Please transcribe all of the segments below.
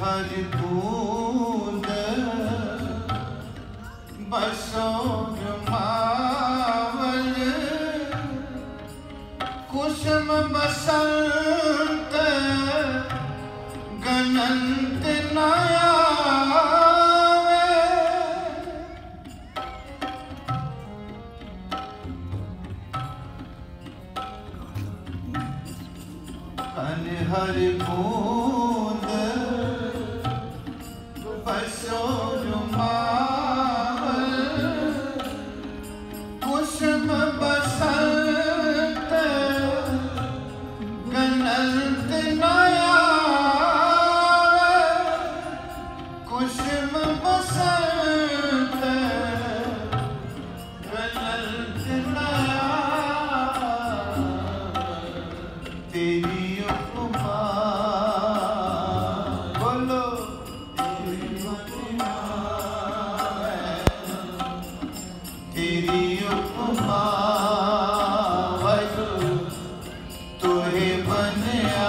हरि बूंद बसोर मावल कुसुम बसंत गनंत नयावे कन हरि बूंद बसोर मावल कुसुम बसंत गनंत नयावे कुसुम बसंत गनंत नयावे तेरी उपमा बोलो तेरी महिमा तेरी उपमा वाहिगुरु तोहे बनिया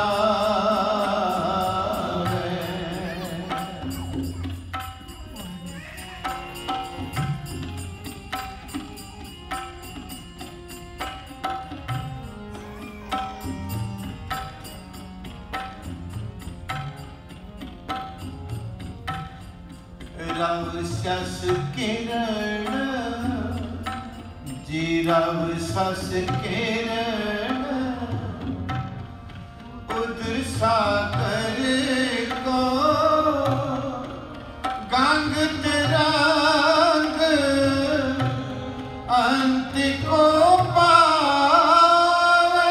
रव सस किरण जी रव सस किरण उधर सागर को गंग तरंग अंत को पावे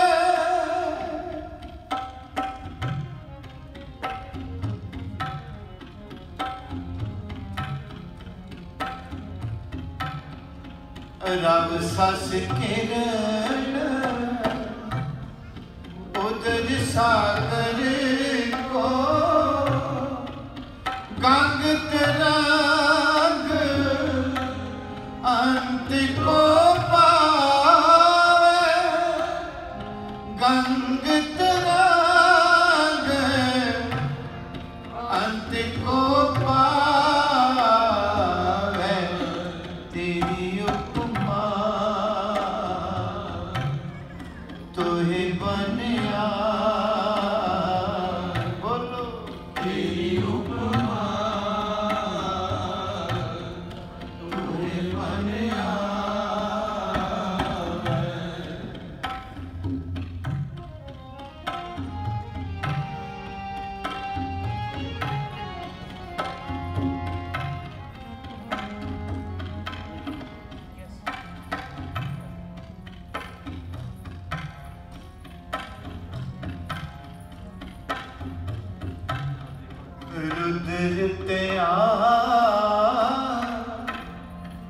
रव सस किरण उधर सागर को गंग तरंग अंत को पावे गंग तरंग अंत को पावे तेरी उपमा तोहे बनिया बोलो तेरी उपमा तोहे बनिया रुद्र त्या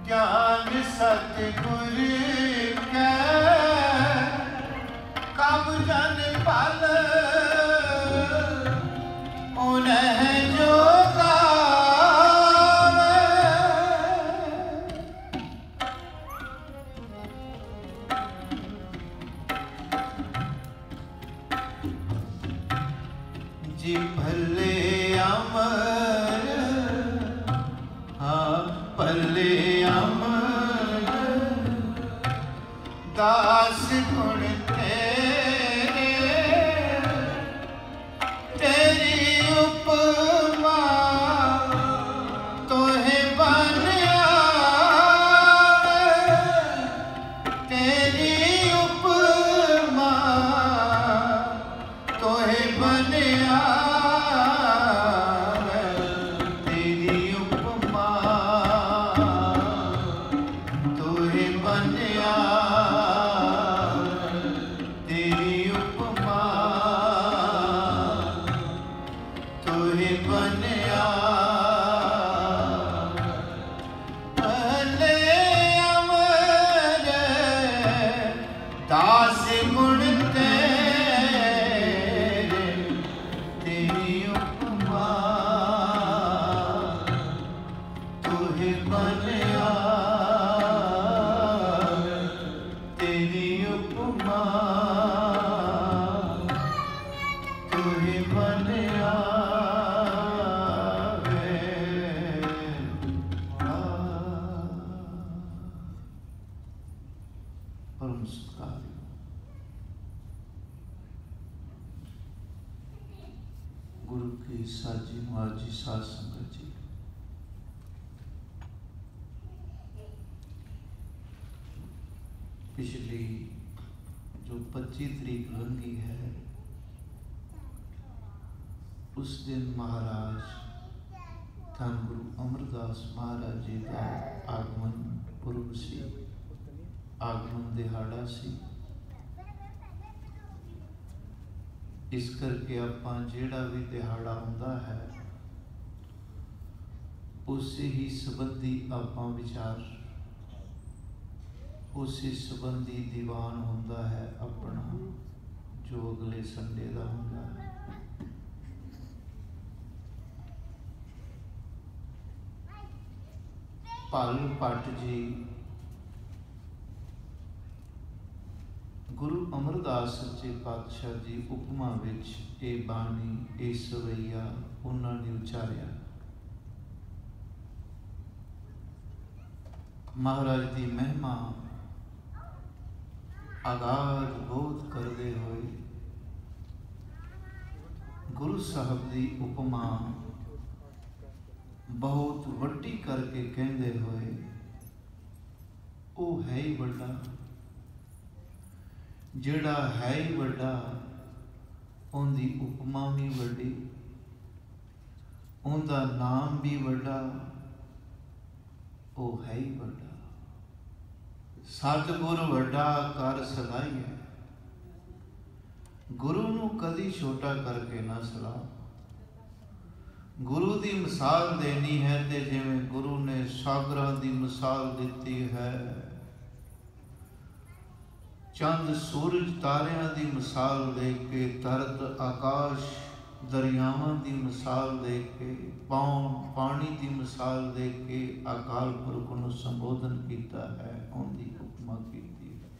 ज्ञान सतगुर के कब जन पल उन्हें जो गावे जी भले अमर हाँ भले अमर दास गुण तेरे तेरी उपमा तोहे बनिया तेरी उपमा तोहे बनिया दास गुण तेरे तेरी उपमा तोहे बनिया तेरी उपमा की साजी मुआजी साध संगत जी, पिछली जो 25 तरीक लंघी है, उस दिन महाराज धन गुरु अमरदास महाराज जी का आगमन पुरब सी, आगमन दिहाड़ा सी। इस करके आपां जिहड़ा भी दिहाड़ा हुंदा है उसे ही संबंधी आपां विचार, उसे संबंधी दीवान हुंदा है अपना, जो अगले संडे का हुंदा है। पाल भट्ट जी गुरु अमरदास सच्चे पातशाह जी उपमा विच ये बाणी, ये सवैया उन्होंने उचारिया। महाराज की महिमा आगाध बोध करते हुए गुरु साहब की उपमा बहुत वड्डी करके कहते हुए, वो है ही बड़ा, जिहड़ा है ही बड़ा उनकी उपमा भी वड्डी, उनका नाम भी बड़ा, वो है ही बड़ा। सतगुर वड्डा कर सलाहिए, गुरु नूं कदी छोटा करके ना सलाह। गुरु की मिसाल देनी है तो जिवें गुरु ने सागरां की मिसाल दी है, चंद सूरज तारियां की मिसाल दे के, धरत आकाश दरियावां की मिसाल दे के, पानी की मिसाल दे के अकाल पुरख नूं संबोधन किया है, उनकी उपमा की है।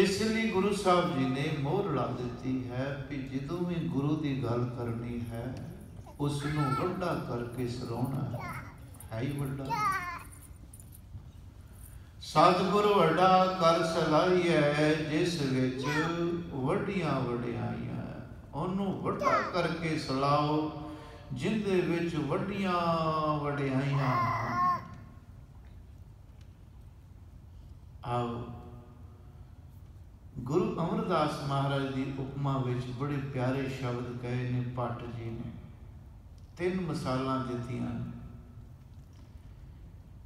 इसलिए गुरु साहब जी ने मोहर ला दी है कि जदों भी गुरु की गल करनी है उसनूं वड्डा करके सराहना है ही वड्डा। सतगुर वड्डा कर सलाहिए, जिस विच वड्डियां वड्डियाइयां, उन्होंने वड्डा करके सलाओ जिंदे विच वड्डियां वड्डियाइयां। आओ गुरु अमरदास महाराज की उपमा विच बड़े प्यारे शब्द कहे ने भट्ट जी ने। 3 मिसालां दित्तियां।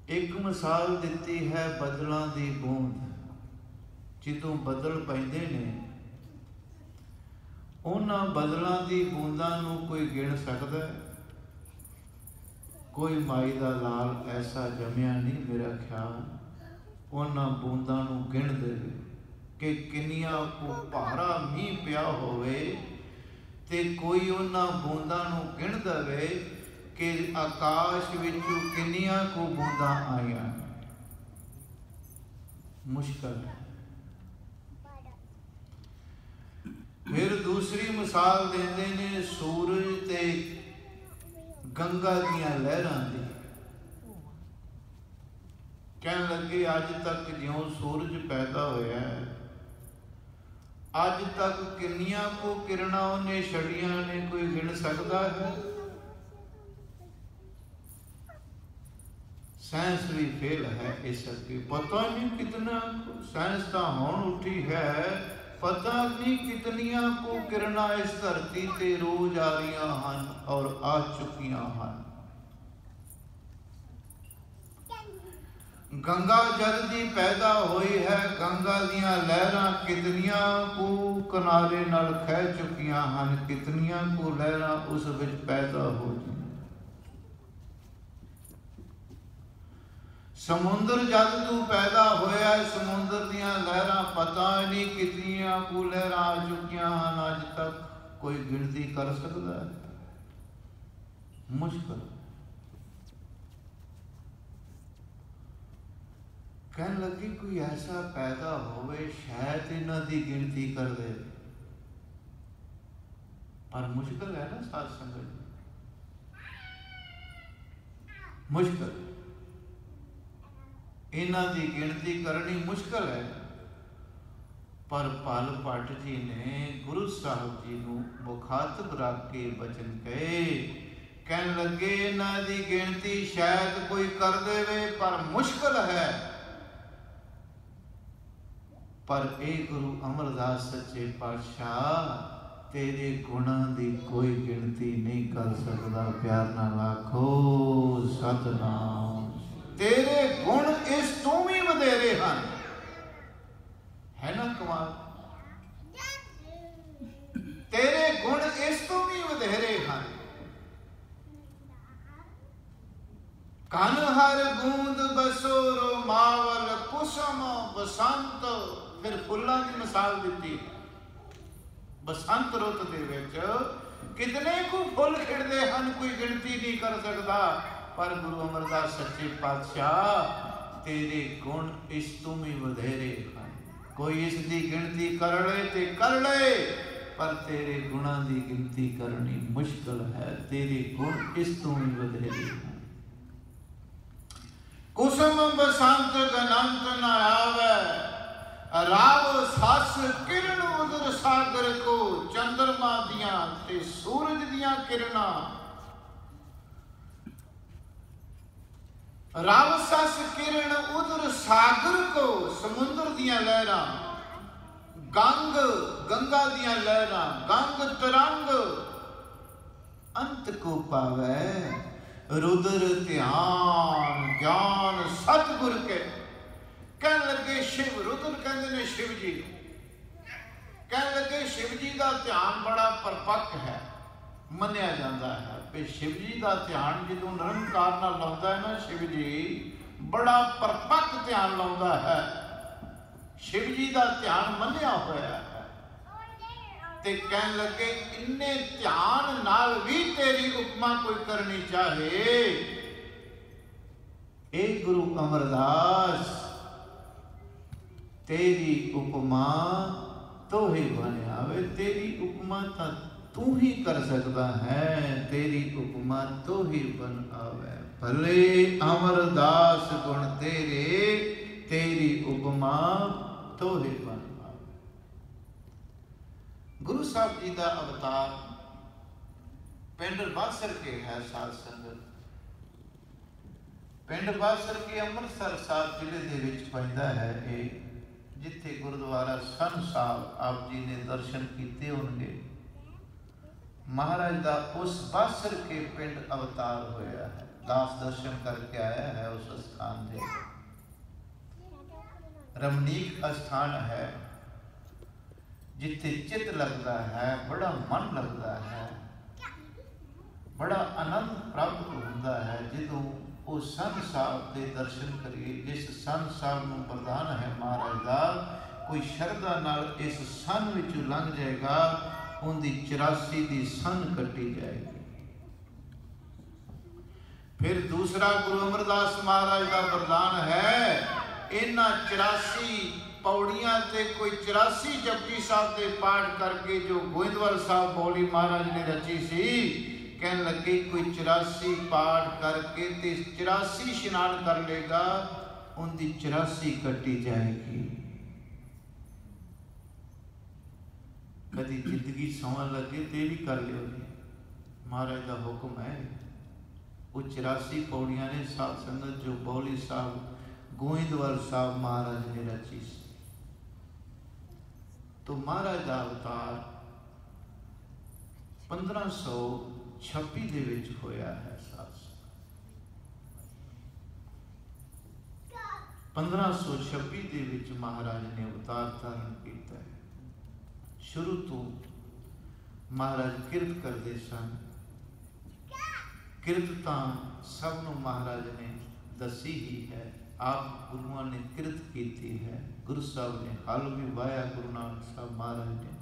एक मिसाल दिती है बदलों की बूंद, जितों बदल पैंदे ने उन्हां बदलों की बूंदां नूं कोई गिण सकदा है? कोई माई दा लाल ऐसा जमिया नहीं मेरा ख्याल उन्हां बूंदां नूं गिण देवे कि किन्नियां को भारा मींह पिया होवे ते कोई उन्हां बूंदां नूं गिण देवे कि आकाश विचों किन्नियां को बूंदां आईयां। मुश्किल है। फिर दूसरी मिसाल देंदे ने सूरज ते गंगा दियां लहरां दी। कहन लगे अज तक ज्यों सूरज पैदा होया है, अज तक किन्नियां को किरणा उन्हें छड़ियां ने कोई गिण सकता है? साइंस भी फेल है इस करके। पता नहीं कितना साइंस तो होण उठी है, पता नहीं कितनियां को किरणा इस धरती ते रोज आ रही हैं और आ चुकियां हैं। गंगा जद दी पैदा हुई है, गंगा दियां लहरां कितनियां को किनारे नाल खह चुकियां हैं, कितनियां को लहरां उस विच पैदा हो गई। समुद्र जद तू पैदा होया, समुद्र दियां लहरां पता नहीं कितनियां को लहरां आ चुकियां हैं, अज तक कोई गिनती कर सकता है? मुश्किल। कहन लगी कोई ऐसा पैदा होवे शायद इन्हां दी गिनती कर दे, पर मुश्किल है ना साध संगत, मुश्किल। इन्हां दी गिनती करनी मुश्किल है। पर पाल भट्ट जी ने गुरु साहब जी को मुखातब रख के बचन कहे, कहन लगे इन्हां दी गिनती शायद कोई कर देवे पर मुश्किल है, पर ए गुरु अमरदास सच्चे पातशाह तेरे गुणां दी कोई गिनती नहीं कर सकता। प्यार नाल आखो सतनाम। तेरे गुण इस तू भी वधेरे हैं, है ना कमाल। तेरे गुण इस तो भी वधेरे हैं। कन हर बूंद बसोरो मावल कुसम बसंत। फिर फुल्लां की मिसाल दी है। बसंत रुत दे विच कितने को फुल खिड़दे हैं, कोई गिनती नहीं कर सकता। पर गुरु अमरदास सच्चे पातशाह तेरे गुण इस तू भी वधेरे हैं। कोई इस दी गिनती कर ले ते कर ले, पर तेरे गुणा दी गिनती करनी मुश्किल है। तेरे गुण इस तू भी वधेरे हैं। कुसुम बसंत गनंत न आवे, राव सस किरण उदर सागर को। चंद्रमा दियां ते सूरज दियां किरणा, राव सस किरण उदर सागर को। समुद्र दियां लहरां, गंग गंगा दियां लहरां, गंग तरंग अंत को पावे। रुद्र ध्यान ज्ञान सतगुर के। कह लगे शिव, रुद्र कहते ने शिव जी। कह लगे शिव जी का ध्यान बड़ा परपक्क है, मन्निया जाता है। शिव जी का ध्यान जो निरंकार नाल लाउंदा है ना, शिव जी बड़ा परपक्क ध्यान लाउंदा है। शिव जी का ध्यान मन्निया होया है। ते कहन लगे इन्ने ध्यान नाल भी तेरी उपमा कोई करनी चाहे। ए गुरु अमरदास तेरी उपमा तो ही बन आवे। तेरी उपमा तो तू ही कर सकता है। तेरी उपमा तो ही बन आवे। भले अमरदास गुण तेरे, तेरी उपमा तो ही बन आवे। गुरु साहब जी का अवतार पिंड बासर के है साध संगत। पिंड बासर के अमृतसर साहब जिले दे विच पैंदा है। जिथे गुरुद्वारा सन साहब आप जी ने दर्शन किए होंगे। महाराज का उस बासर के पिंड अवतार होया है। दास दर्शन करके आया है उस स्थान से। रमणीक स्थान है जिथे चित लगता है, बड़ा मन लगता है, बड़ा आनंद प्राप्त होता है जो वो सन साहब के दर्शन करिए। जिस सन साहब को प्रधान है महाराज का, कोई शरदा नाल इस सन विचों लंघ जाएगा, उनकी 84 की सन कटी जाएगी। फिर दूसरा गुरु अमरदास महाराज का वरदान है। इन्हां 84 पौड़ियां ते कोई 84 जपजी साहब के पाठ करके जो गोविंदवाल साहब बौली महाराज ने रची सी। कहने लगे कोई 84 पाठ करके ते 84 स्नान कर लेगा, उनकी 84 कटी जाएगी। कभी जिंदगी सौन लगे तो भी कर लियो जी, महाराज का हुक्म है। वो 84 पौड़ियां ने साध संगत जो बौली साहब गोविंदवाल साहब महाराज ने रची। तो महाराज का अवतार 1526 दे विच होया है। 1526 दे विच महाराज ने अवतार धारण किया है। शुरू तो महाराज किरत करते सन। किरत तो सबनों महाराज ने दसी ही है। आप गुरुओं ने किरत की है। गुरु साहब ने हल भी वाया। गुरु नानक साहब महाराज ने,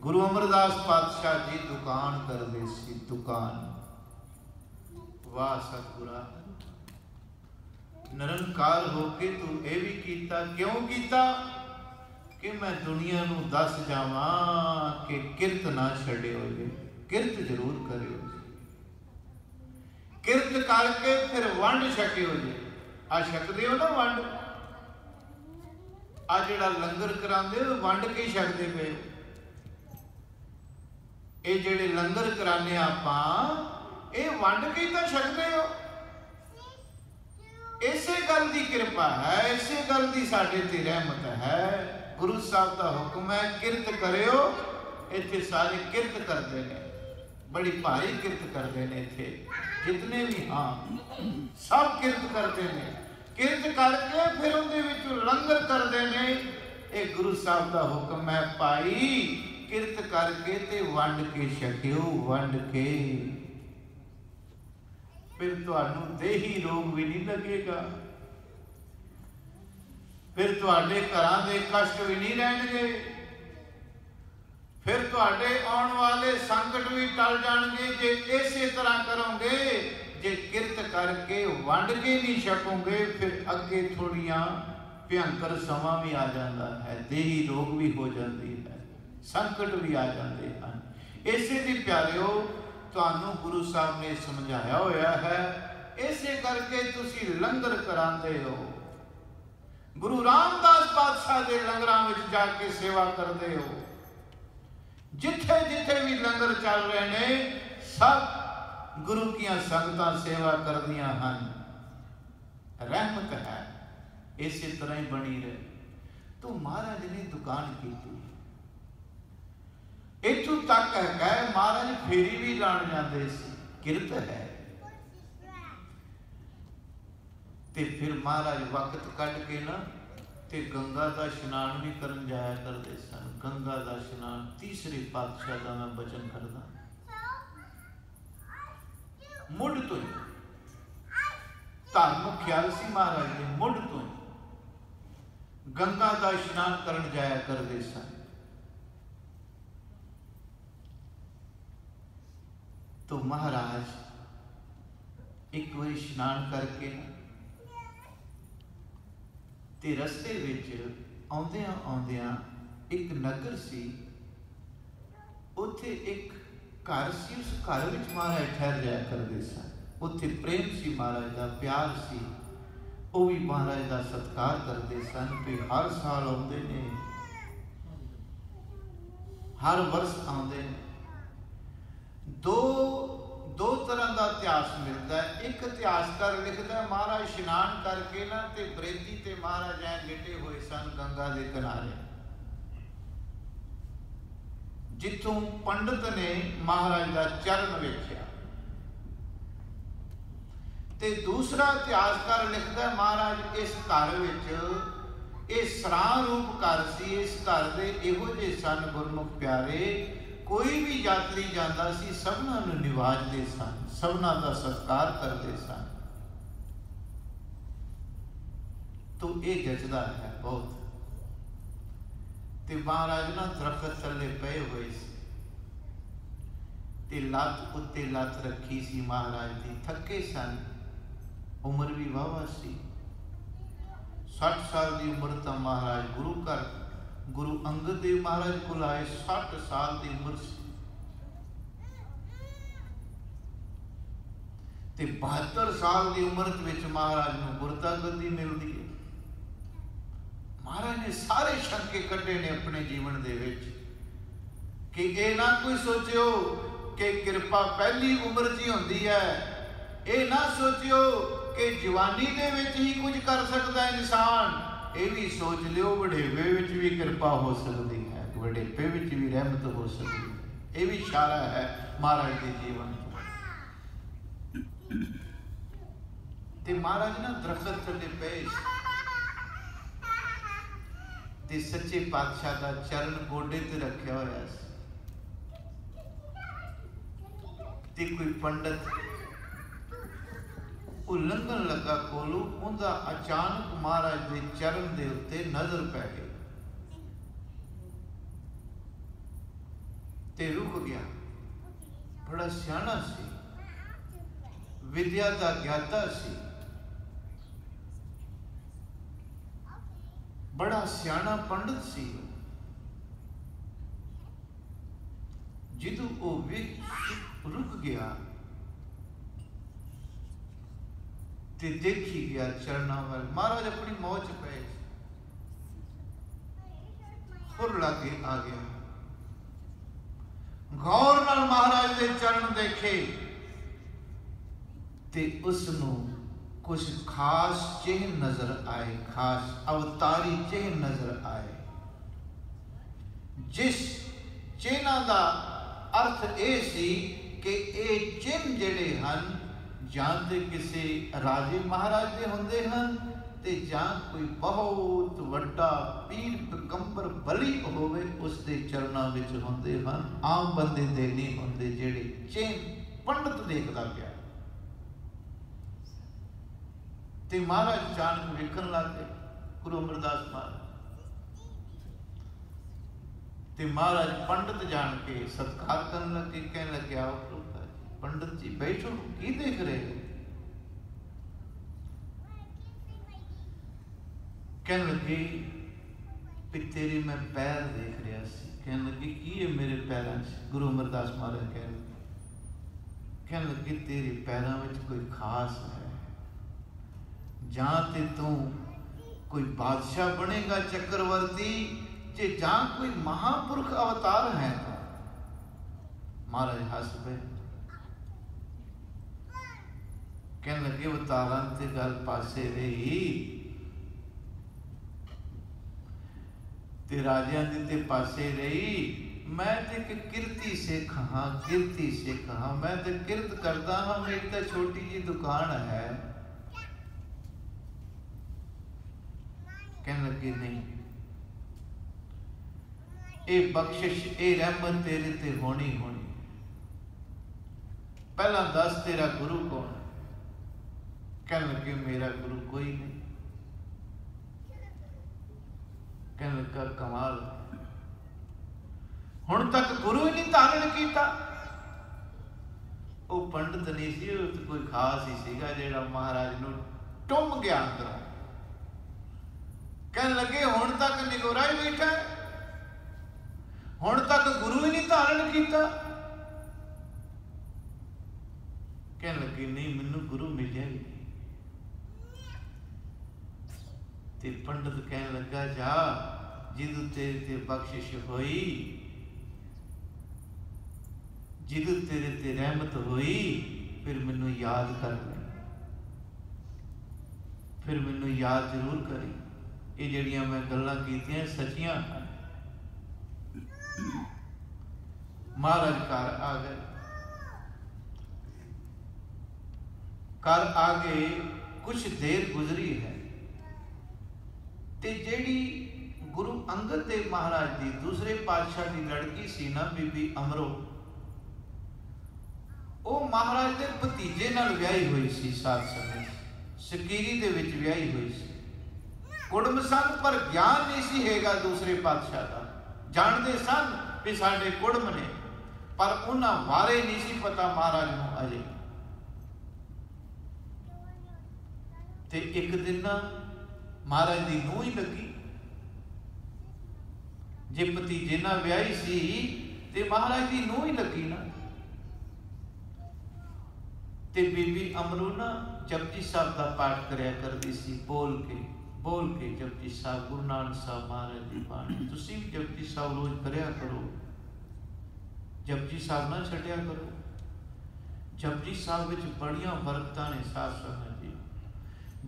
गुरु अमरदास पातशाह जी दुकान करते सी। दुकान वाह सतगुरा, निरंकार होके तू ये भी कीता। क्यों कीता? कि मैं दुनिया नू दस जावा कि किरत ना छड़ियो जे, किरत जरूर करियो जे। किरत करके फिर वंड छकियो जे। आ छकदे हो ना वंड, आ जिहड़ा लंगर करांदे हो वंड के छकदे पे हो। ये जिहड़े लंगर कराने आपां ये वंड के तां छकदे हो। इसे गल की कृपा है, इसे गल की साडे ते रहमत है। गुरु साहब का हुक्म है किरत करियो। इत्थे सारे किरत करते हैं, बड़ी भारी किरत करते हैं। इत्थे जितने भी हाँ सब किरत करते हैं। किरत करके फिर उनके विचों लंगर करते हैं। ये गुरु साहब का हुक्म है भाई किरत करके ते वंड के छकियो, वंड के। फिर तुहानू देही रोग भी नहीं लगेगा, फिर तुहाडे घरां दे कष्ट भी नहीं रहणगे, फिर तुहाडे आउण वाले संकट भी टल जाणगे जे इसे तरह करोगे। जे किरत करके वंड के नहीं छकोगे फिर अगे थोड़ियां भयंकर समा भी आ जाता है, देही रोग भी हो जाती है, संकट भी आ जाते हैं। इसे दी प्यारिओ तुहानू गुरु साहब ने समझाया होया है, इसे करके तुसी लंगर करांदे हो। गुरु रामदास पातशाह के लंगरां विच जाके सेवा करते हो। जिथे जिथे भी लंगर चल रहे हैं सब गुरु की संगतां सेवा करदियां हन। रहमत है, इसी तरह ही बनी रहे। तो महाराज ने दुकान की, इथों तक है महाराज फेरी भी लाण जाते सी। किरत है ते फिर महाराज वक्त कट के ना ते गंगा का स्नान भी करन जाया करते सन। गंगा का स्नान तीसरे पातशाह का मैं बचन करदा, मुढ़ तो ही धार्मिक ख्याल सी महाराज ने, मुढ़ तो ही गंगा का स्नान करन जाया करते सन। तो महाराज एक बार स्नान करके ते रस्ते विच आउंदियां आउंदियां एक नगर सी, उत्थे एक घर सी। उस घर विच महाराज ठहर जाया करते सन। उत्थे प्रेम सी महाराज का, प्यार सी। वो भी महाराज का सत्कार करते सन। कि हर साल आउंदे ने, हर वर्ष आउंदे ने। दो तरह का इतिहास मिलता है। एक इतिहासकार लिखता है महाराज स्नान करके ना ते बरेती ते महाराज ऐ लेटे हुए सन गंगा के किनारे, जिथों पंडित ने महाराज का चरण वेख्या। ते दूसरा इतिहासकार लिखता है महाराज इस घर विच ये सरां रूप घर सी। इस घर दे इहो जे सन गुरमुख प्यारे, कोई भी यात्री जाता सी सबना नूं निवाजदे सन, सबना का सत्कार करते सन। तो ये जचदा है बहुत। ते महाराज ना दरखत थल्ले पे हुए सी ते लत उत्ते लत रखी सी महाराज दी। थके सन, उम्र भी वाहवा सी। 60 साल की उम्र तो महाराज गुरु घर गुरु अंगद देव महाराज को आए 60 साल की उम्र सी। ते 72 साल की उम्र विच महाराज नूं गुरता गद्दी मिलती है। महाराज ने सारे शंके कड्डे ने अपने जीवन दे विच कि ये ना कोई सोचियो कि कृपा पहली उम्र च ही होंदी है। ये ना सोचियो कि जवानी दे विच ही कुछ कर सकता है इंसान। ये भी सोच लियो वडेपे विच भी कृपा हो सकती है, वडेपे विच भी रहमत हो सकती है। ये भी इशारा है महाराज के जीवन ते महाराज ना दरखत थल्ले पे ते सच्चे पातशाह का चरण गोडे ते रखा होया ते कोई पंडित वो लंघन लगा कोलों, उनका अचानक महाराज के चरण के उत्ते नजर पै गई ते रुक गया। बड़ा सियाना सी, विद्या का ज्ञाता सी, बड़ा सियाना पंडित सी। जिदों वो रुक गया ते देखी गया चरणा वाल। महाराज अपनी मौज पे फुर ला के आ गया। गौर नाल महाराज दे चरण देखे ते उसनू कुछ खास चिन्ह नजर आए, खास अवतारी चिन्ह नजर आए। जिस चिन्ह का अर्थ ये सी कि ये चिन्ह जिहड़े हन जां ते किसी राजे महाराज दे हुंदे हन ते जां कोई बहुत वड्डा पीर पैगंबर बली होवे उसके चरणों विच हुंदे हन। आम बंदे दे नहीं हुंदे जिहड़े चिन्ह पंडित देखदा पिया। ते महाराज अचानक वेखण लग गए गुरु अमरदास महाराज। ते महाराज पंडित जान के सत्कार करन लगे, कहने लगे आओ पंडित जी बैठो, की देख रहे हो? कहने लगे कि तेरे मैं पैर देख रहा सी। कहने लगे की है मेरे पैरों च? गुरु अमरदास महाराज कहने लगे तेरे पैरों में कोई खास है, जां ते तू कोई बादशाह बनेगा चक्रवर्ती, जे जां कोई महापुरुष अवतार है। महाराज हस पे कहने लगे अवतारां ते गल पासे रही ते राजियां दी ते पासे रही। मैं ते किरती सिख हाँ, किरती सिख हाँ, मैं ते किरत करदा हाँ, मेरी तो छोटी जी दुकान है। कहने लगे नहीं, ये बख्शिश ये रहमत तेरे ते होनी होनी। पहला दस तेरा गुरु कौन? कहने लगे मेरा गुरु कोई नहीं। कहने लगा कमाल, हुण तक गुरु ही नहीं धारण किया। वो पंडित नहीं सी, तो कोई खास ही सीगा जिहड़ा महाराज नूं टुम गया अंदरों। कहने लगे हुण तक निगोरा ही बैठा है, हुण तक गुरु ही नहीं धारण किया। कहने लगे नहीं मैनू गुरु मिलिया ही नहीं। ते पंडित कहने लगा जा जिदू तेरे ते बख्शिश होई, जिदू तेरे ते रहमत होई, फिर मैनू याद कर ले, फिर मैनू याद जरूर करी। ये जिहड़ियां मैं गल्लां कीतियां सच्चियां हैं। महाराज घर आ गए। घर आगे कुछ देर गुजरी है ते जेड़ी गुरु अंगद देव महाराज दी दूसरे पातशाह की लड़की सी ना बीबी अमरो, वो महाराज दे भतीजे नाल व्याही हुई सी। साथ समय सकीरी दे विच व्याही हुई सी। कुड़म सन पर ज्ञान नहीं सी हैगा दूसरे पातशाह का। जानते सन कि साडे कुड़म ने, पर उन्हां बारे नहीं सी पता महाराज नूं अजे। ते एक दिन ना महाराज दी नूह ही लगी। जे भतीजे नाल व्याही सी ते महाराज दी नूह ही लगी ना। ते बीबी अमरू ना जपजी साहब का पाठ करया करदी सी, बोल के जपजी साहब। गुरु नानक साहब महाराज दी बाणी तुसीं भी जपजी साहब रोज करया करो, जपजी साहब ना छड्डिया करो। जपजी साहब विच बड़ियां बरकतां ने साथ संगत जी।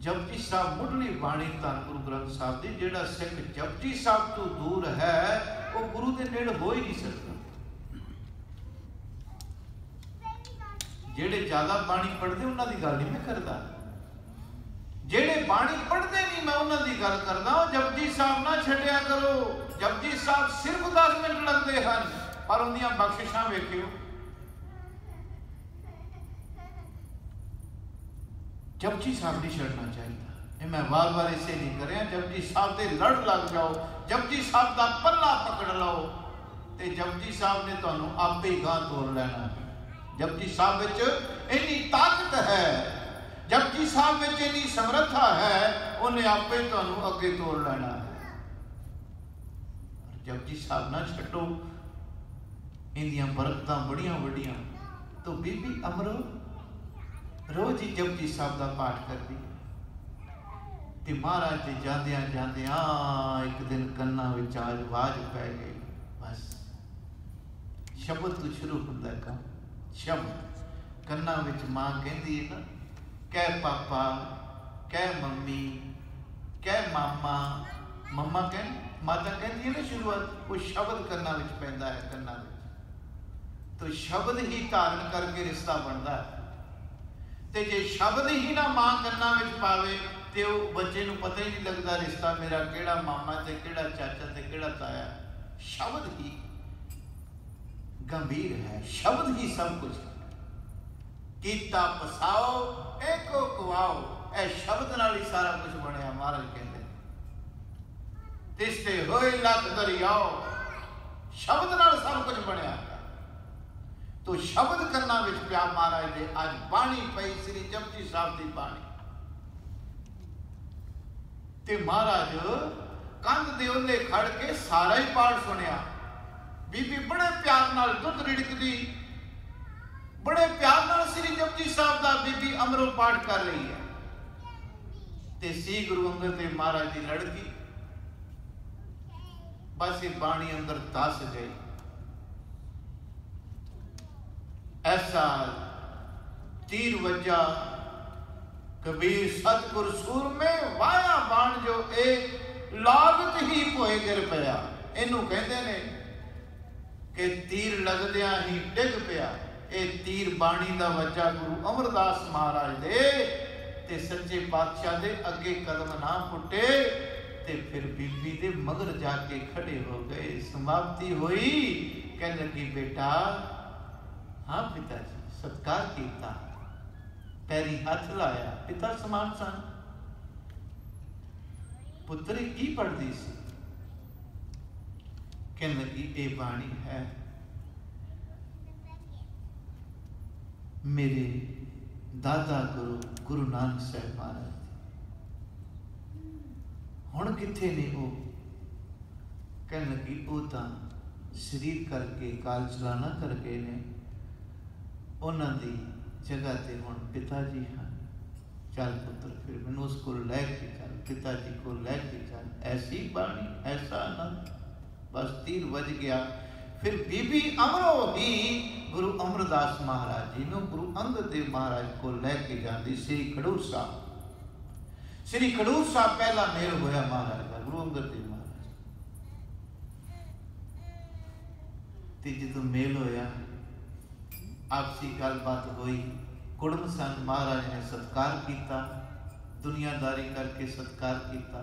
जपजी साहब मुढ़ली बाणी धन गुरु ग्रंथ साहब दी, जिहड़ा सिख जपजी साहब तो दूर है वो गुरु के नेड़ हो ही नहीं सकता। जेड़े ज्यादा बाणी पढ़ते उन्होंने गल नहीं मैं करता, जेड़े बाणी पढ़ते नहीं मैं उन्होंने गल करता। जपजी साहब ना छड्डिया करो। जपजी साहब सिर्फ 10 मिनट लगते हैं, पर उनदियां बख्शिशां वेखियो। जपजी साहब नहीं छड़ना चाहिए। मैं बार बार इसे नहीं कर रहा। जपजी साहब से लड़ लग जाओ, जपजी साहब का पल्ला पकड़ लो, तो जपजी साहब ने तुहानू आपे ही गां तोड़ लेना है। जपजी साहब विच इन्नी ताकत है, जपजी साहब विच इन्नी समर्था है, उन्हें आपे तुहानू अगे तोड़ लेना है। जपजी साहब ना छड्डो, इन्दियां बरकतां बड़ियां बड़ियां। तो बीबी अमरो रोज ही जपजी साहब का पाठ करती ਤੇ ਮਹਾਰਾਜ ਦੇ ਜਾਂਦਿਆਂ ਜਾਂਦਿਆਂ ਇੱਕ ਦਿਨ ਕੰਨਾਂ ਵਿੱਚ ਆਵਾਜ਼ ਪੈ ਗਈ, ਬਸ ਸ਼ਬਦ ਤੋਂ ਸ਼ੁਰੂ ਹੁੰਦਾ ਕੰਮ। ਸ਼ਬਦ ਕੰਨਾਂ ਵਿੱਚ ਮਾਂ ਕਹਿੰਦੀ ਹੈ ਨਾ, ਕਹਿ ਪਾਪਾ, ਕਹਿ ਮੰਮੀ, ਕਹਿ ਮਾਮਾ। ਮੰਮਾ ਮਾਤਾ ਕਹਿੰਦੀ ਹੈ ਨਾ ਸ਼ੁਰੂਆਤ, ਉਹ ਸ਼ਬਦ ਕੰਨਾਂ ਵਿੱਚ ਪੈਂਦਾ ਹੈ, ਕੰਨਾਂ ਵਿੱਚ। तो शब्द ही धारण करके रिश्ता बनता है। तो जे शब्द ही ना मां कन्ना विच पावे तो बच्चे नूं पता ही नहीं लगता रिश्ता मेरा केड़ा मामा ते केड़ा चाचा ते केड़ा ताया। शब्द ही गंभीर है, शब्द ही सब कुछ है। कीता पसाओ एको कुआओ, ए शब्द नाल ही सारा कुछ बनया। महाराज कहते तिसते होए लख दरियाओ, शब्द नाल सब कुछ बनया। तो शब्द करना विच पिया महाराज दे। अज बाणी पई श्री जपजी साहब की बाणी ते महाराज कंध दे ओले खड़ के सारा ही पाठ सुनिया। बीबी बड़े प्यार नाल दुध रिड़कदी, बड़े प्यार नाल श्री जपजी साहब का बीबी अमरों पाठ कर रही है। ते सी गुरु अंगद देव महाराज की लड़की बस ये बाणी अंदर दस गई। ऐसा तीर वजा कबीर सतगुर सूर में वाया बाण जो एक लागत ही पोए गिर पिया। इनू कहते ने कि तीर लगदिया ही डिग पिया। ये तीर बाणी दा वजा गुरु अमरदास महाराज दे ते सच्चे पातशाह दे अगे कदम ना पुटे ते फिर बीबी दे मगर जाके खड़े हो गए। समाप्ति हुई, कहने लगी बेटा हाँ पिताजी, सत्कार किया, पैरी हाथ लाया, पिता समान सन। पुत्री की पढ़ती सी, कहने लगी ये बाणी है मेरे दादा गुरु नानक साहब महाराज। हुण किथे ने वो? कहने लगी वो तो शरीर करके काल चलाना कर गए ने, उन्हों की जगह ते हुण पिता जी हैं। चल पुत्र फिर मैनू उसको लैके चल, पिताजी को लैके चल। ऐसी बाणी, ऐसा आनंद। बस तीर वज गया। फिर बीबी अमरों ही गुरु अमरदास महाराज जी ने गुरु अंगद देव महाराज को लैके जाती। श्री खडूर साहब, श्री खडूर साहब पहला मेल होया महाराज का गुरु अंगद देव महाराज ते जो मेल होया, आपसी गलबात हुई, कुड़म सन। महाराज ने सत्कार किया, दुनियादारी करके सत्कार किया।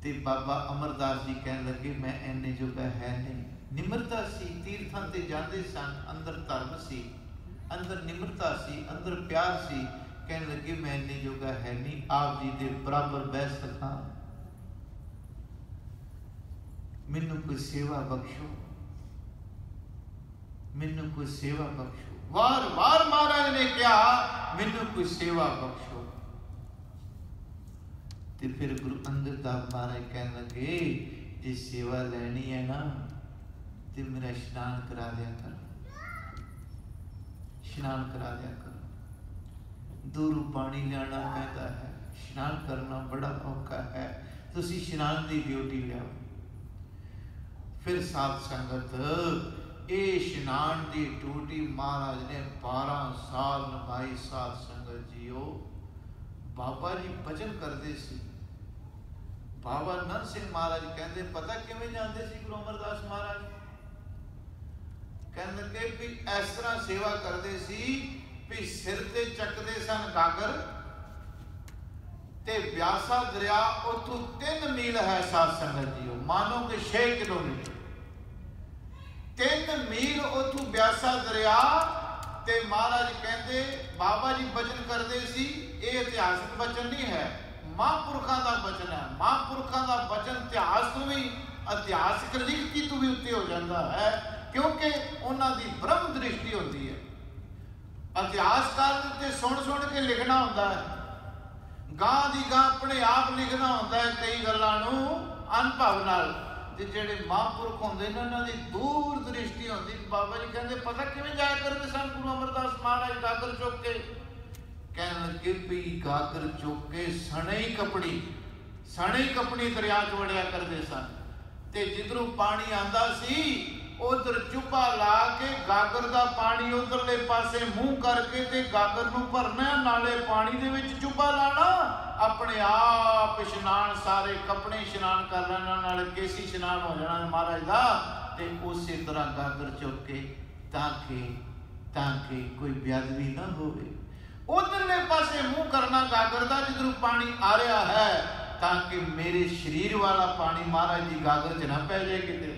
ते बाबा अमरदास जी कहने लगे मैं इन्ने जोगा है नहीं। निम्रता सी, तीर्थां ते जाते सन, अंदर धर्म सी, अंदर निम्रता सी, अंदर प्यार सी। कहने लगे मैं इन्ने जोगा है नहीं, आप जी दे बराबर बह सका, मैनू कोई सेवा बख्शो, मैनू कोई सेवा बख्शो। वार वार महाराज ने कहा मैनू कोई सेवा बख्शो। ते फिर गुरु अंगद देव महाराज कहने लगे जे सेवा लेनी है ना तो मेरा स्नान करा दिया कर, स्नान करा दिया कर। दूर पानी लियाना पैदा है, स्नान करना बड़ा औखा है, तुसी स्नान की ड्यूटी लियाओ। फिर साध संगत ये स्नान की ड्यूटी महाराज ने 12 साल निभाई। साध संगत जीओ, बाबा जी भजन करते सी। बाबा नंद सिंह महाराज कहते पता किवें जाते सी गुरु अमरदास महाराज? कहने लगे भी इस तरह सेवा करते सी भी सिर ते चकते सन गागर ते ब्यासा दरिया उतों 3 मील है। साध संगत जीओ, मानो कि 6 किलोमीटर, 3 मील उतों ब्यासा दरिया। ते महाराज कहते बाबा जी बचन करते सी, ये इतिहासक बचन नहीं है, महापुरखों का बचन है। महापुरखों का बचन इतिहास तो भी, इतिहासक लिखती तो भी उत्ते हो जाता है, क्योंकि उन्होंने ब्रह्म दृष्टि होती है। इतिहासकार ते सुन सुन के लिखना होता है, गां दी गां अपने आप लिखना होता है कई गल्लां अनुभव नाल। ते जेडे महापुरख होंदे ने उन्हां दी दूर दृष्टि होंदी। बाबा जी कहते पता किवें जाया करदे सन गुरु अमरदास महाराज गागर चुक के कहने लगे भी गागर चुक के सने ही कपड़ी दरिया च वड़िया करते सन। ते जिधरों पानी आंदा सी उधर चुप्पा ला के गागर दा पानी उधरले पासे मुंह करके ते गागर नूं भरना, नाले पानी दे विच चुप्पा लाना, अपने आप इशनान सारे कपड़े इशनान कर लेना, नाले केसी इशनान हो जाना महाराज दा। ते उसी तरह गागर चुक के ताकि कोई बेअदबी ना होवे, उधरले पासे मुंह करना गागर दा जिधरों पानी आ रहा है, ताकि मेरे शरीर वाला पानी महाराज जी गागर च ना पै जाए किते।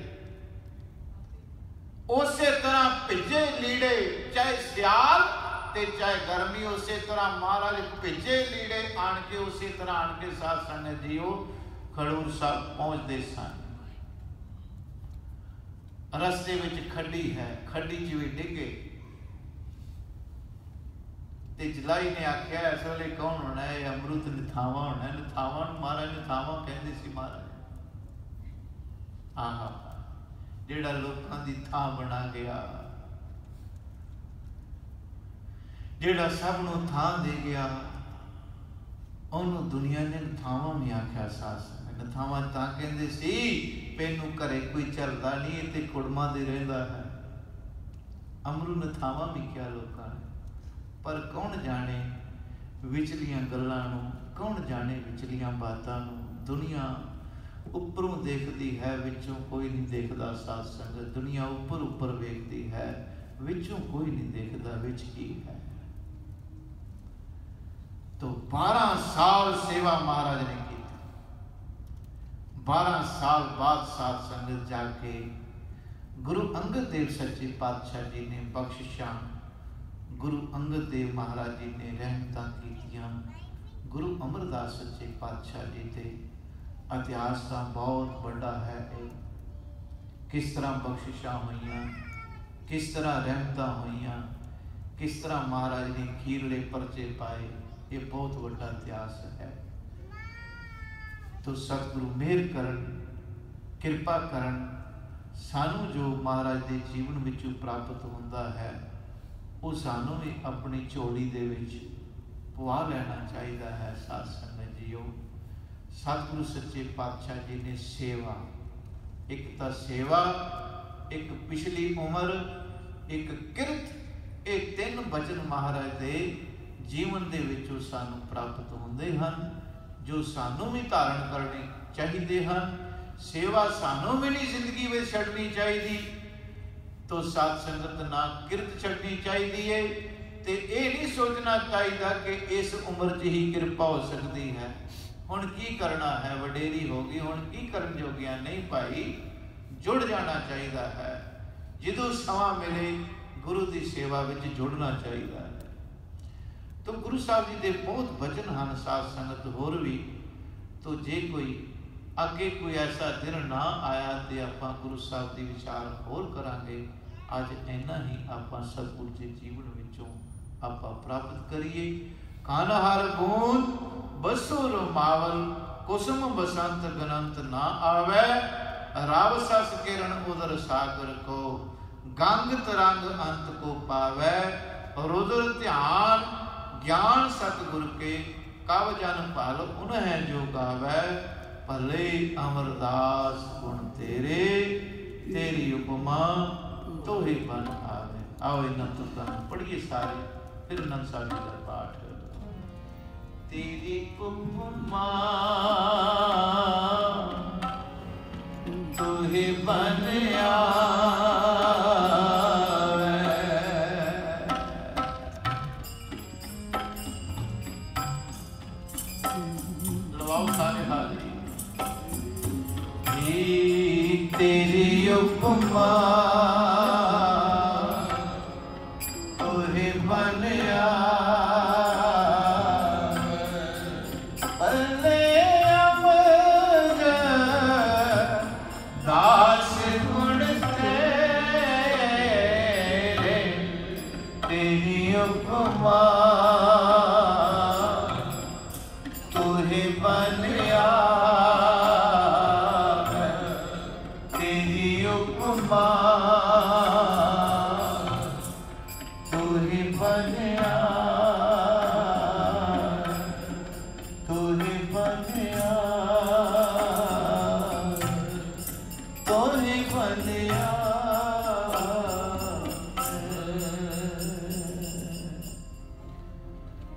उसे तरह भिजे लीड़े, चाहे सियाल ते चाहे गर्मी, उसे तरह महाराज भिजे लीड़े आन के उसी तरह आन के साथ संगत जीओ खड़ूर साहब पहुंचते सन। रस्ते विच खड्डी है, खड्डी च भी डिगे ते जलाई ने आख्या इस वेले कौन होना है, अमृत निथावा होना है। निथावा महाराज निथावा कहते सी महाराज, आहा जेड़ा लोकां दी थां बना गया, जेड़ा सब नूं थां दे गया, उन्होंने दुनिया ने नथावा नहीं आख्या। सास नथावा तां कहंदे सी पैनू घरे कोई चलदा नहीं ते कुड़मा दे रहिंदा है, अमरू नथावा भी क्या लोकां ने। पर कौन जाने विचलियां गल्लां नूं, कौन जाने विचलियां बातां नूं। दुनिया उपरों देखती है, विचों कोई नहीं देखता। साथ संगत दुनिया ऊपर वेखती है, विचों कोई नहीं देखता विच की है। तो 12 साल सेवा महाराज ने की। 12 साल बाद साथ संगत जाके गुरु अंगद देव सच्चे पातशाह जी ने बख्शिशां, गुरु अंगद देव महाराज जी ने रहमतां कीतियां। गुरु अमरदास सच्चे पातशाह जी ते इतिहास का बहुत बड़ा है। किस तरह बख्शिशां होईयां, किस तरह रहमतां होईयां, किस तरह महाराज ने खीरले परचे पाए, ये बहुत बड़ा इतिहास है। तो सतगुरु मेहर करन, किरपा करन, सानू जो महाराज के जीवन विचों प्राप्त होंदा है वो सानू भी अपनी झोली दे विच पवा लेना चाहिए है। साथ संगत जीओ सतगुरु सच्चे पातशाह जी ने सेवा, एक तो सेवा, एक पिछली उम्र, एक किरत, ये 3 वचन महाराज दे जीवन दे विचों सानू प्राप्त होंदे हन, जो सानू भी धारण करने चाहिए हन। सेवा सानू भी नहीं जिंदगी में छड्डनी चाहिए, तो साथ संगत ना किरत छड्डनी चाहिए। ते ये नहीं सोचना चाहिए कि इस उम्र च ही किरपा हो सकती है, हुण की करना है, वडेरी हो गई हुण की करन जोगिया नहीं भाई, जुड़ जाना चाहिए है। जदों समा मिले गुरु की सेवा में जुड़ना चाहिए है। तो गुरु साहब जी के बहुत वचन हैं साथ संगत होर भी। तो जे कोई अगे कोई ऐसा दिन ना आया तो आपां गुरु साहब के विचार होर करांगे। अज इन्ना ही आपां सतगुरु के जीवन विचों आपां प्राप्त करिए। कान हर बूंद बसो रमावल, कुसुम बसंत गनंत ना आवे, राव सस किरण उदर सागर को, गंग तरंग अंत को पावे, रुद्र ध्यान ज्ञान सतगुर के, कव जन पल उन्हें जो गावे, भले अमरदास गुण तेरे, तेरी उपमा तो ही बन आवे। आओ इन्हां तुकां पढ़िए सारे, फिर आनंद साहब जी का पाठ। तेरी उपमा तो ही बन आवे, लवाओ सारे हाज़री। तेरी उपमा तो ही बन आवे, भले अमरदास गुण तेरे, तेरी उपमा तो ही बन आवे, तेरी उपमा तो ही बन आवे। ਮੋਹਿ ਭਲਿਆ